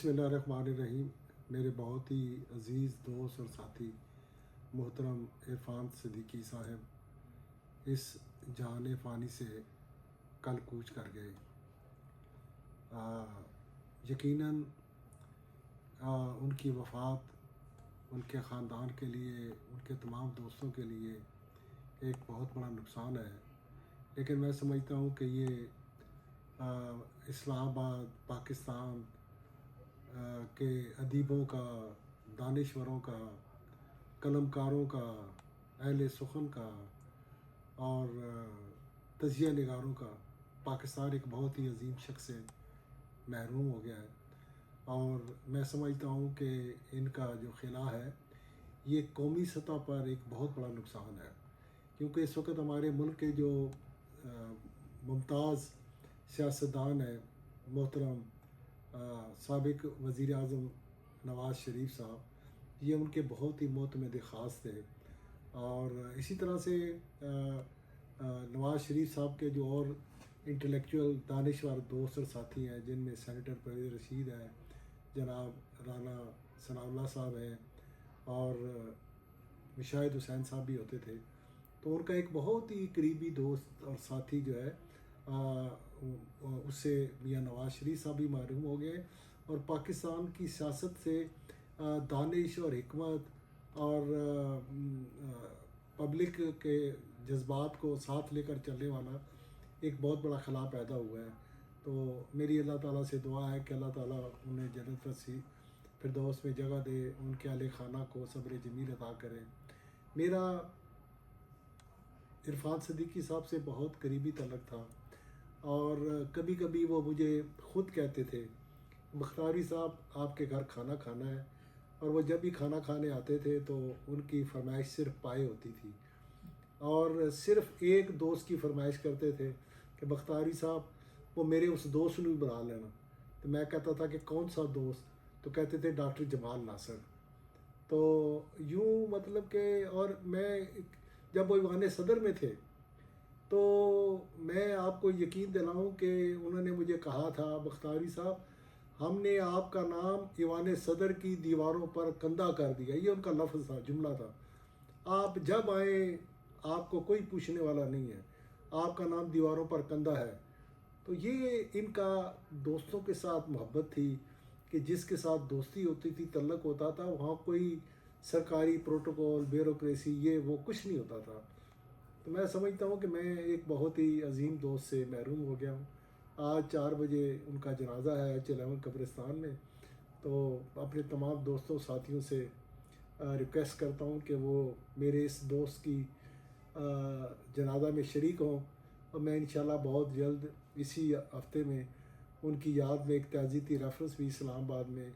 بسم اللہ الرحمن الرحیم۔ میرے بہت ہی عزیز دوست اور ساتھی محترم عرفان صدیقی صاحب اس جہان فانی سے کل کوچ کر گئے۔ یقیناً ان کی وفات ان کے خاندان کے لیے، ان کے تمام دوستوں کے لیے ایک بہت بڑا نقصان ہے، لیکن میں سمجھتا ہوں کہ یہ اسلام آباد پاکستان کے ادیبوں کا، دانشوروں کا، قلم کاروں کا، اہل سخن کا اور تجزیہ نگاروں کا پاکستان ایک بہت ہی عظیم شخص سے محروم ہو گیا ہے۔ اور میں سمجھتا ہوں کہ ان کا جو خلا ہے یہ قومی سطح پر ایک بہت بڑا نقصان ہے، کیونکہ اس وقت ہمارے ملک کے جو ممتاز سیاستدان ہیں، محترم سابق وزیر اعظم نواز شریف صاحب، یہ ان کے بہت ہی معتمد خاص تھے۔ اور اسی طرح سے نواز شریف صاحب کے جو اور انٹلیکچوئل دانشور دوست اور ساتھی ہیں، جن میں سینیٹر پرویز رشید ہیں، جناب رانا ثناء اللہ صاحب ہیں اور مشاہد حسین صاحب بھی ہوتے تھے، تو ان کا ایک بہت ہی قریبی دوست اور ساتھی جو ہے اس سے میاں نواز شریف صاحب بھی محروم ہو گئے، اور پاکستان کی سیاست سے دانش اور حکمت اور پبلک کے جذبات کو ساتھ لے کر چلنے والا ایک بہت بڑا خلا پیدا ہوا ہے۔ تو میری اللہ تعالیٰ سے دعا ہے کہ اللہ تعالیٰ انہیں جنت فردوس میں جگہ دے، ان کے اہل خانہ کو صبر جمیل عطا کرے۔ میرا عرفان صدیقی صاحب سے بہت قریبی تعلق تھا، اور کبھی کبھی وہ مجھے خود کہتے تھے مختاری صاحب آپ کے گھر کھانا کھانا ہے، اور وہ جب بھی کھانا کھانے آتے تھے تو ان کی فرمائش صرف پائے ہوتی تھی، اور صرف ایک دوست کی فرمائش کرتے تھے کہ مختاری صاحب وہ میرے اس دوست نے بھی بنا لینا۔ تو میں کہتا تھا کہ کون سا دوست؟ تو کہتے تھے ڈاکٹر جمال ناصر۔ تو یوں مطلب کہ، اور میں جب وہ ایوان صدر میں تھے تو میں آپ کو یقین دلاؤں کہ انہوں نے مجھے کہا تھا مختاری صاحب ہم نے آپ کا نام ایوان صدر کی دیواروں پر کندہ کر دیا، یہ ان کا لفظ تھا، جملہ تھا، آپ جب آئیں آپ کو کوئی پوچھنے والا نہیں ہے، آپ کا نام دیواروں پر کندہ ہے۔ تو یہ ان کا دوستوں کے ساتھ محبت تھی کہ جس کے ساتھ دوستی ہوتی تھی، تعلق ہوتا تھا، وہاں کوئی سرکاری پروٹوکول، بیوروکریسی، یہ وہ کچھ نہیں ہوتا تھا۔ تو میں سمجھتا ہوں کہ میں ایک بہت ہی عظیم دوست سے محروم ہو گیا ہوں۔ آج 4 بجے ان کا جنازہ ہے H11 قبرستان میں، تو اپنے تمام دوستوں ساتھیوں سے ریکویسٹ کرتا ہوں کہ وہ میرے اس دوست کی جنازہ میں شریک ہوں، اور میں انشاءاللہ بہت جلد اسی ہفتے میں ان کی یاد میں ایک تعزیتی ریفرنس بھی اسلام آباد میں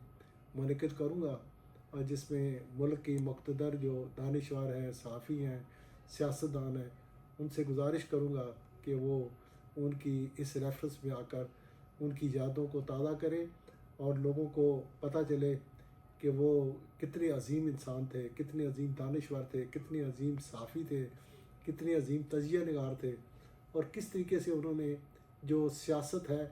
منعقد کروں گا، اور جس میں ملک کی مقتدر جو دانشور ہیں، صحافی ہیں، سیاستدان ہیں، ان سے گزارش کروں گا کہ وہ ان کی اس ریفرنس میں آ کر ان کی یادوں کو تازہ کریں، اور لوگوں کو پتہ چلے کہ وہ کتنے عظیم انسان تھے، کتنے عظیم دانشور تھے، کتنے عظیم صحافی تھے، کتنے عظیم تجزیہ نگار تھے، اور کس طریقے سے انہوں نے جو سیاست ہے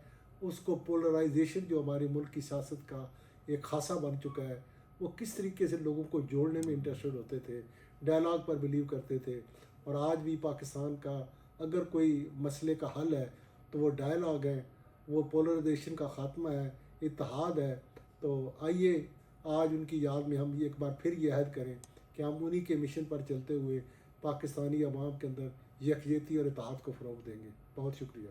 اس کو پولرائزیشن جو ہمارے ملک کی سیاست کا ایک خاصہ بن چکا ہے، وہ کس طریقے سے لوگوں کو جوڑنے میں انٹرسٹڈ ہوتے تھے، ڈائلاگ پر بلیو کرتے تھے۔ اور آج بھی پاکستان کا اگر کوئی مسئلے کا حل ہے تو وہ ڈائلاگ ہے، وہ پولرائزیشن کا خاتمہ ہے، اتحاد ہے۔ تو آئیے آج ان کی یاد میں ہم ایک بار پھر یہ عہد کریں کہ ہم انہی کے مشن پر چلتے ہوئے پاکستانی عوام کے اندر یکجہتی اور اتحاد کو فروغ دیں گے۔ بہت شکریہ۔